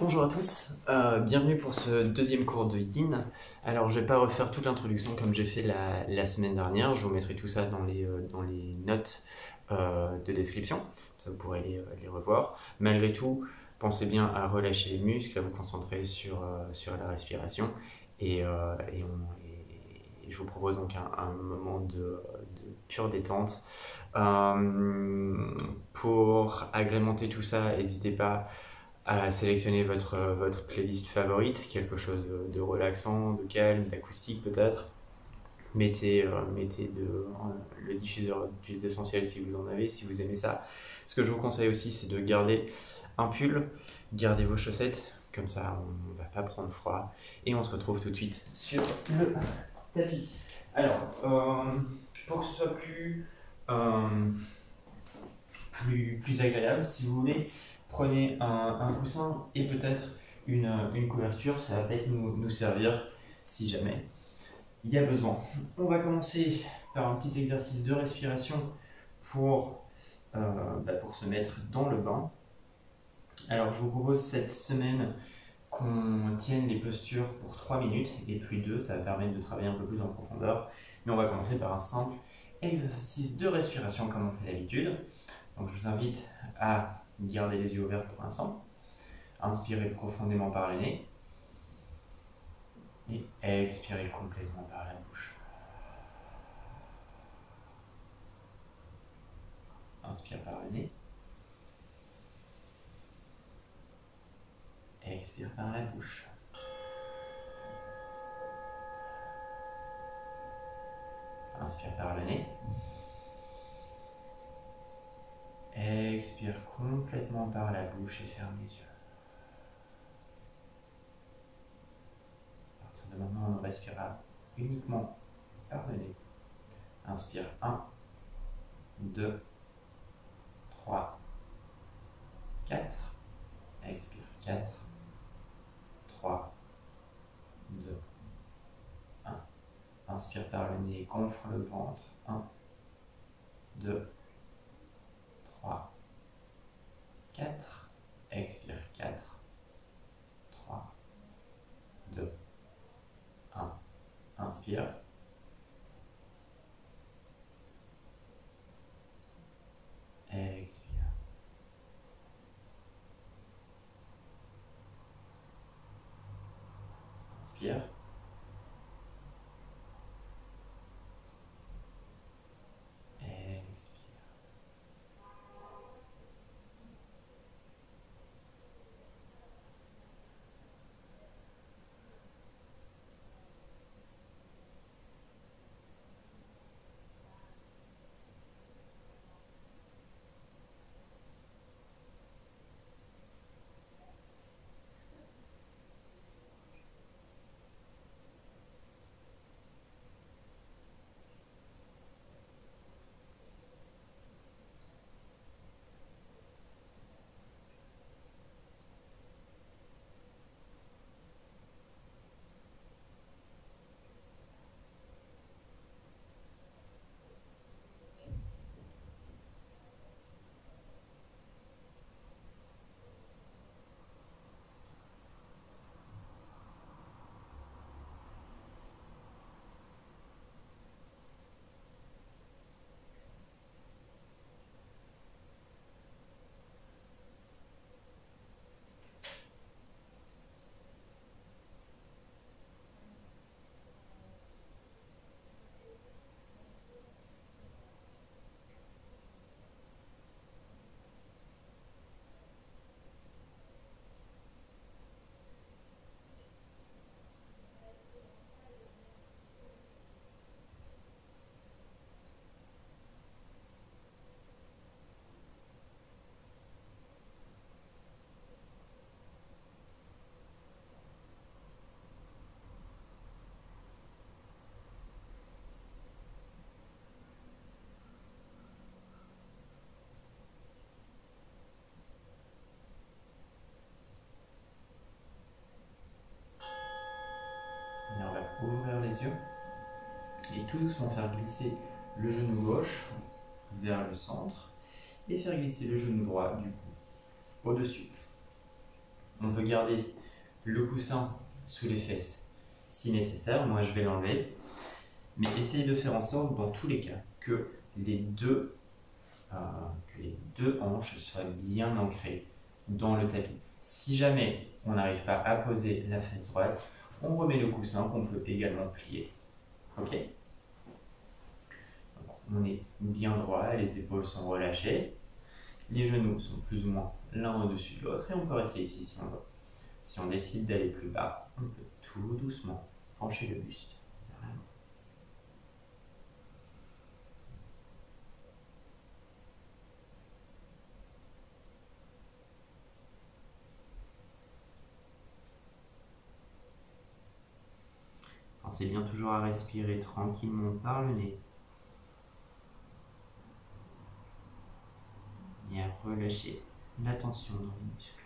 Bonjour à tous, bienvenue pour ce deuxième cours de Yin. Alors je vais pas refaire toute l'introduction comme j'ai fait la semaine dernière, je vous mettrai tout ça dans les notes de description, ça vous pourrez les revoir. Malgré tout, pensez bien à relâcher les muscles, à vous concentrer sur la respiration et je vous propose donc un moment de pure détente. Pour agrémenter tout ça, n'hésitez pas à sélectionner votre playlist favorite, quelque chose de relaxant, de calme, d'acoustique peut-être. Mettez le diffuseur d'huiles essentielles si vous en avez, si vous aimez ça. Ce que je vous conseille aussi, c'est de garder un pull, garder vos chaussettes, comme ça on ne va pas prendre froid. Et on se retrouve tout de suite sur le tapis. Alors, pour que ce soit plus agréable, si vous voulez, prenez un coussin et peut-être une couverture, ça va peut-être nous servir si jamais il y a besoin. On va commencer par un petit exercice de respiration pour se mettre dans le bain. Alors je vous propose cette semaine qu'on tienne les postures pour 3 minutes et puis 2, ça va permettre de travailler un peu plus en profondeur. Mais on va commencer par un simple exercice de respiration comme on fait d'habitude. Donc je vous invite à garder les yeux ouverts pour l'instant. Inspirez profondément par le nez. Et expirez complètement par la bouche. Inspire par le nez. Expire par la bouche. Inspire par le nez. Expire complètement par la bouche et ferme les yeux. À partir de maintenant, on respirera uniquement par le nez. Inspire 1, 2, 3, 4. Expire 4, 3, 2, 1. Inspire par le nez, gonfle le ventre. 1, 2, 3, 4. Expire 4, 3, 2, 1. Inspire. Expire. Inspire. Expire. Et on va ouvrir les yeux et tout doucement faire glisser le genou gauche vers le centre et faire glisser le genou droit du coup au-dessus. On peut garder le coussin sous les fesses si nécessaire. Moi, je vais l'enlever. Mais essayez de faire en sorte, dans tous les cas, que les deux hanches soient bien ancrées dans le tapis. Si jamais on n'arrive pas à poser la fesse droite, on remet le coussin qu'on peut également plier. Ok? On est bien droit, les épaules sont relâchées, les genoux sont plus ou moins l'un au-dessus de l'autre et on peut rester ici si on veut. Si on décide d'aller plus bas, on peut tout doucement pencher le buste. Pensez bien toujours à respirer tranquillement par le nez et à relâcher la tension dans les muscles.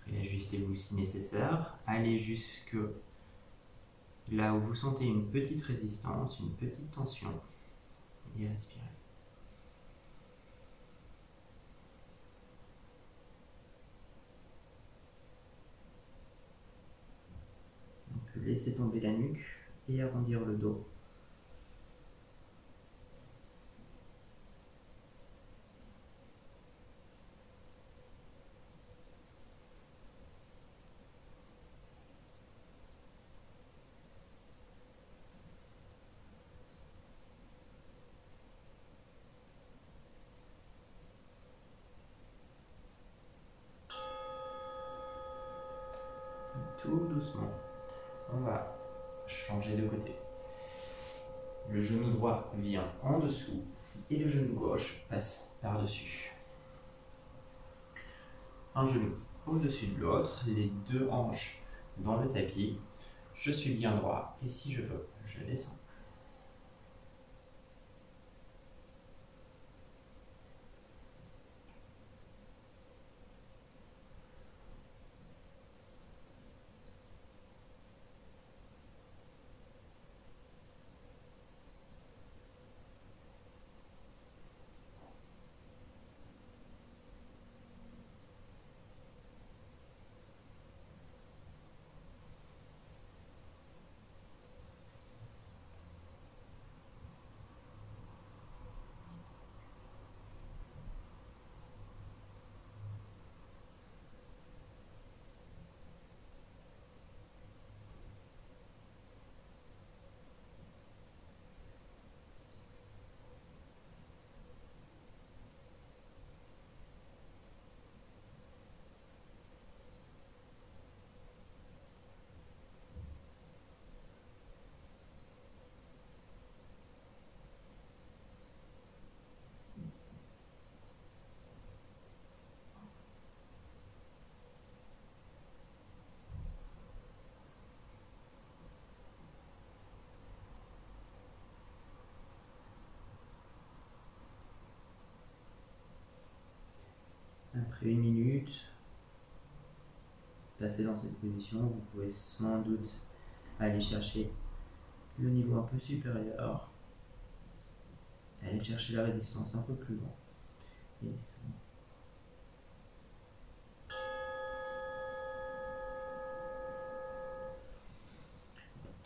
Réajustez-vous si nécessaire. Allez jusque là où vous sentez une petite résistance, une petite tension et respirez. On peut laisser tomber la nuque et arrondir le dos. Tout doucement, on va changer de côté. Le genou droit vient en dessous et le genou gauche passe par-dessus. Un genou au-dessus de l'autre, les deux hanches dans le tapis. Je suis bien droit et si je veux, je descends. Après 1 minute, passez dans cette position, vous pouvez sans doute aller chercher le niveau un peu supérieur, aller chercher la résistance un peu plus loin. Et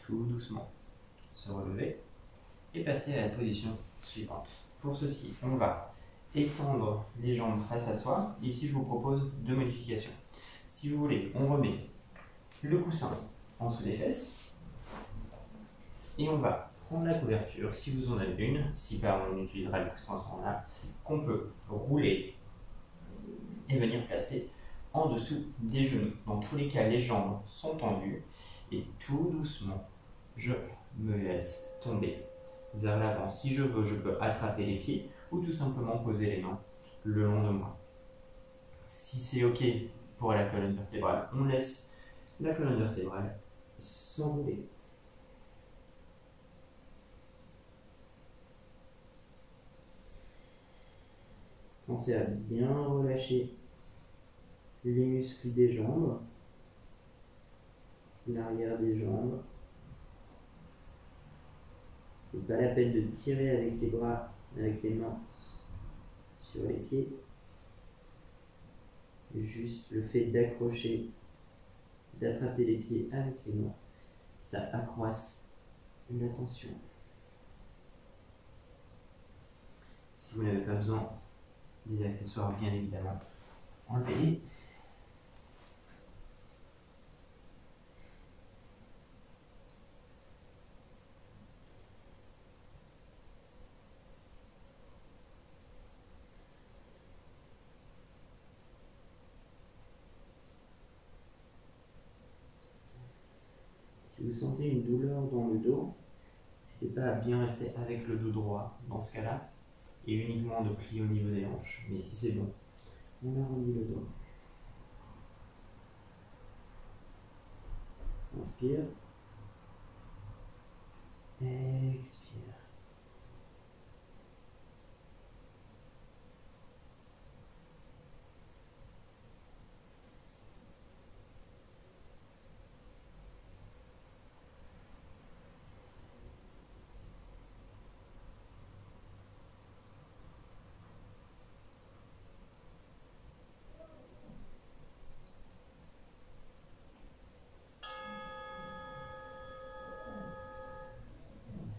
tout doucement se relever et passer à la position suivante. Pour ceci, on va étendre les jambes face à soi. Ici, je vous propose 2 modifications. Si vous voulez, on remet le coussin en dessous des fesses et on va prendre la couverture, si vous en avez une, si pas on utilisera le coussin à ce moment-là, qu'on peut rouler et venir placer en dessous des genoux. Dans tous les cas, les jambes sont tendues et tout doucement, je me laisse tomber vers l'avant. Si je veux, je peux attraper les pieds ou tout simplement poser les mains le long de moi. Si c'est OK pour la colonne vertébrale, on laisse la colonne vertébrale s'enrouler. Pensez à bien relâcher les muscles des jambes, l'arrière des jambes. C'est pas la peine de tirer avec les bras, avec les mains sur les pieds. juste le fait d'accrocher, d'attraper les pieds avec les mains, ça accroisse la tension. Si vous n'avez pas besoin des accessoires, bien évidemment, enlevez-les. Si vous sentez une douleur dans le dos, n'hésitez pas à bien rester avec le dos droit dans ce cas-là, et uniquement de plier au niveau des hanches. Mais si c'est bon, on arrondit le dos. Inspire. Expire.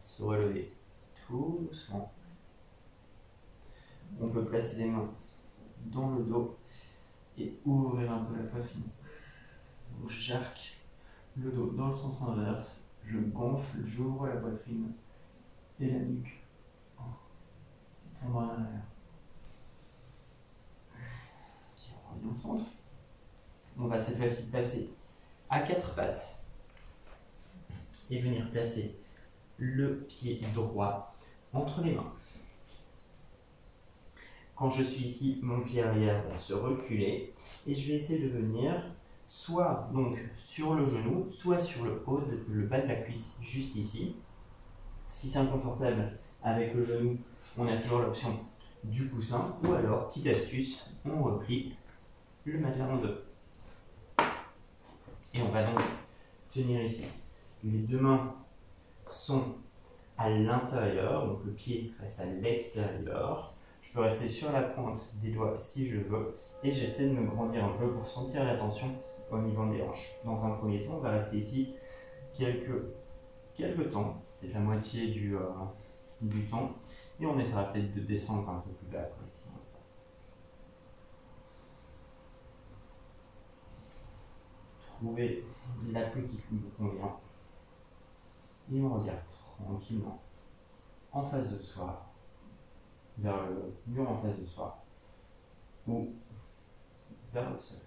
Se relever tout doucement. On peut placer les mains dans le dos et ouvrir un peu la poitrine. Donc j'arc le dos dans le sens inverse, je gonfle, j'ouvre la poitrine et la nuque tombe en arrière. Puis on revient au centre. On va cette fois-ci passer à quatre pattes et venir placer le pied droit entre les mains. Quand je suis ici, mon pied arrière va se reculer et je vais essayer de venir soit donc sur le genou, soit sur le bas de la cuisse, juste ici. Si c'est inconfortable avec le genou, on a toujours l'option du coussin, ou alors, petite astuce, on replie le matelas en deux. Et on va donc tenir ici. Les deux mains sont à l'intérieur, donc le pied reste à l'extérieur. Je peux rester sur la pointe des doigts si je veux, et j'essaie de me grandir un peu pour sentir la tension au niveau des hanches. Dans un premier temps, on va rester ici quelques temps, peut-être la moitié du temps, et on essaiera peut-être de descendre un peu plus bas après ici. Trouvez l'appui qui vous convient, et on regarde tranquillement en face de soi, vers le mur en face de soi, ou vers le sol.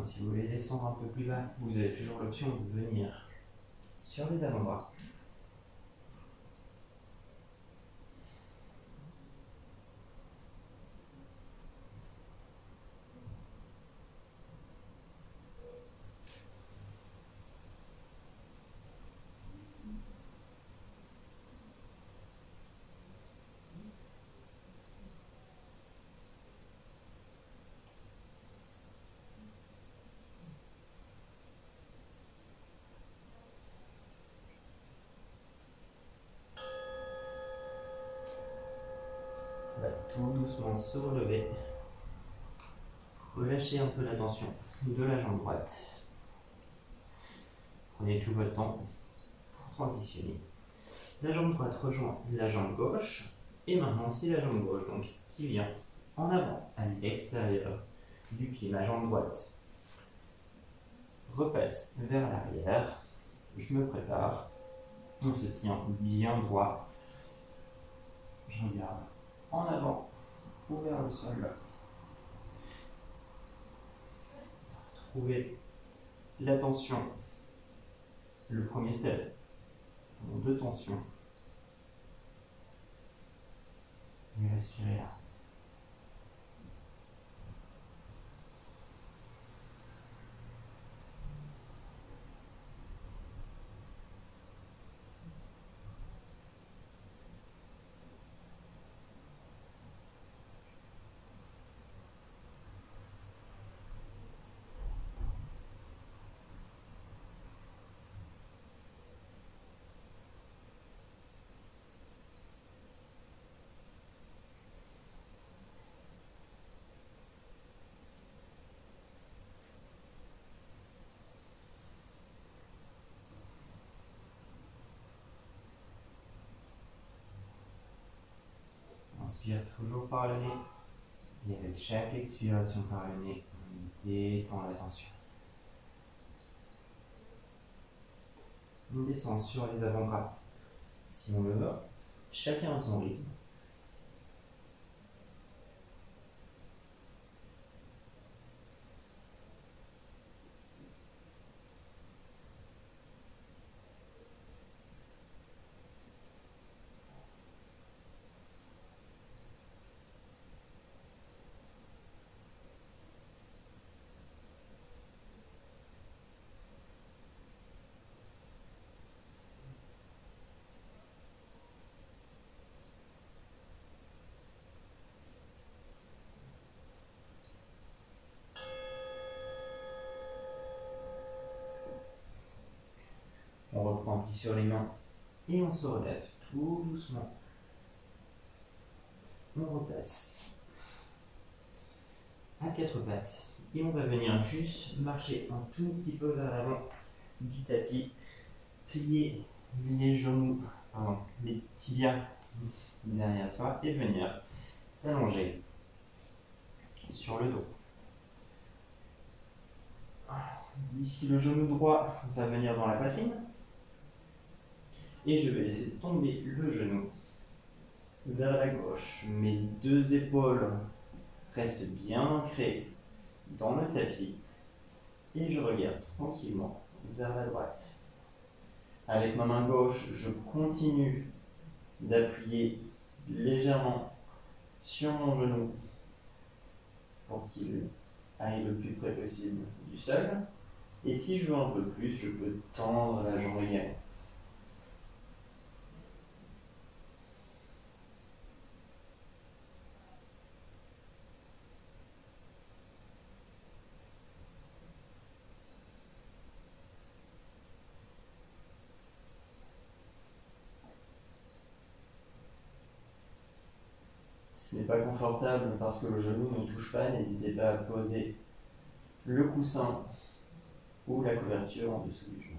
Si vous voulez descendre un peu plus bas, vous avez toujours l'option de venir sur les avant-bras. On va tout doucement se relever. Relâchez un peu la tension de la jambe droite. Prenez tout votre temps pour transitionner. La jambe droite rejoint la jambe gauche. Et maintenant, c'est la jambe gauche donc, qui vient en avant, à l'extérieur du pied. Ma jambe droite repasse vers l'arrière. Je me prépare. On se tient bien droit. Je regarde en avant ou vers le sol. Trouvez la tension, le premier step, de tension. Et respirez là. Inspire toujours par le nez. Et avec chaque expiration par le nez, on détend la tension. On descend sur les avant-bras. Si on le veut, chacun à son rythme. On reprend pli sur les mains et on se relève tout doucement. On repasse à quatre pattes et on va venir juste marcher un tout petit peu vers l'avant du tapis, plier les genoux, les tibias derrière soi et venir s'allonger sur le dos. Ici, le genou droit va venir dans la poitrine. Et je vais laisser tomber le genou vers la gauche. Mes deux épaules restent bien ancrées dans le tapis. Et je regarde tranquillement vers la droite. Avec ma main gauche, je continue d'appuyer légèrement sur mon genou pour qu'il aille le plus près possible du sol. Et si je veux un peu plus, je peux tendre la jambe également. Ce n'est pas confortable parce que le genou ne touche pas, n'hésitez pas à poser le coussin ou la couverture en dessous du genou.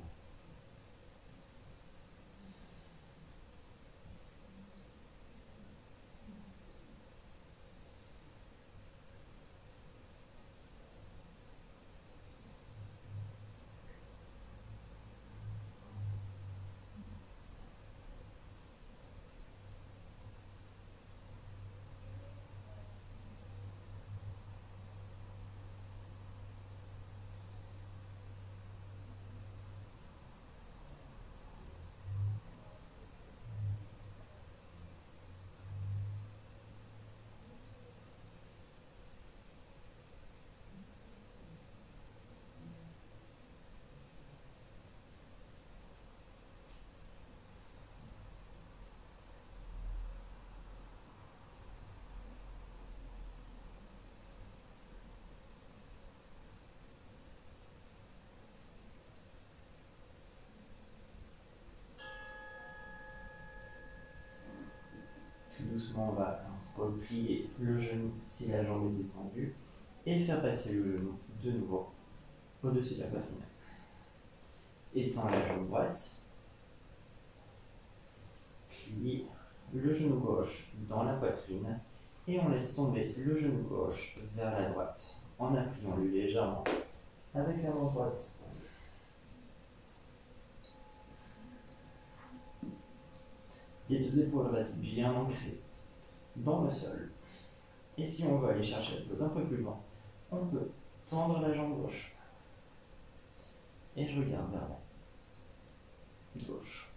Doucement, on va replier le genou si la jambe est détendue et faire passer le genou de nouveau au-dessus de la poitrine. Étends la jambe droite, plie le genou gauche dans la poitrine et on laisse tomber le genou gauche vers la droite en appuyant-le légèrement avec la main droite. Les deux épaules restent bien ancrées dans le sol. Et si on veut aller chercher la pose un peu plus loin, on peut tendre la jambe gauche. Et je regarde vers la gauche.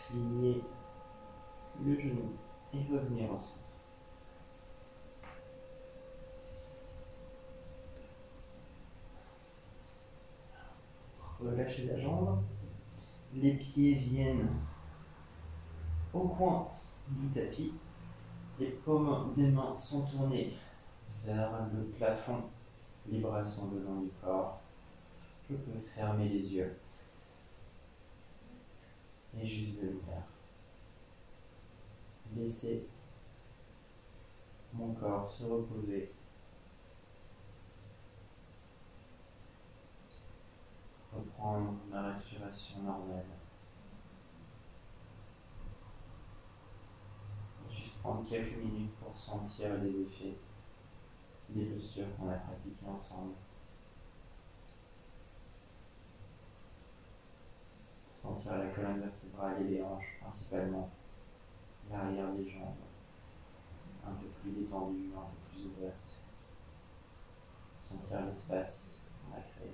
Plier le genou et revenir au centre. Relâchez la jambe. Les pieds viennent au coin du tapis. Les paumes des mains sont tournées vers le plafond. Les bras sont le long du corps. Je peux fermer les yeux et juste de l'ouvrir. Laissez mon corps se reposer. Reprendre ma respiration normale. Juste prendre quelques minutes pour sentir les effets des postures qu'on a pratiquées ensemble. Sentir la colonne vertébrale et les hanches principalement, l'arrière des jambes un peu plus détendues, un peu plus ouvertes. Sentir l'espace qu'on a créé.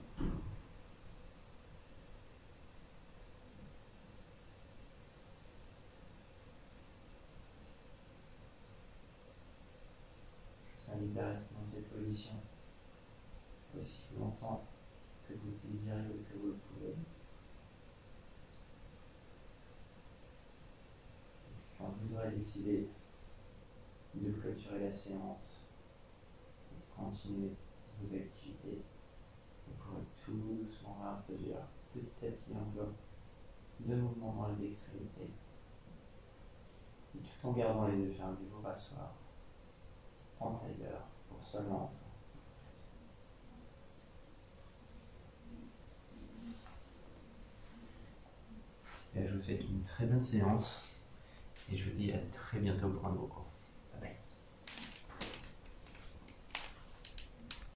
Je vous invite à rester dans cette position aussi longtemps que vous le désirez ou que vous le pouvez. Quand vous aurez décidé de clôturer la séance, de continuer vos activités, vous pourrez tout doucement réintroduire petit à petit un peu de mouvement dans les extrémités. Et tout en gardant les yeux fermés, vous rasseoir en tailleur pour seulement. Je vous souhaite une très bonne séance et je vous dis à très bientôt pour un nouveau cours.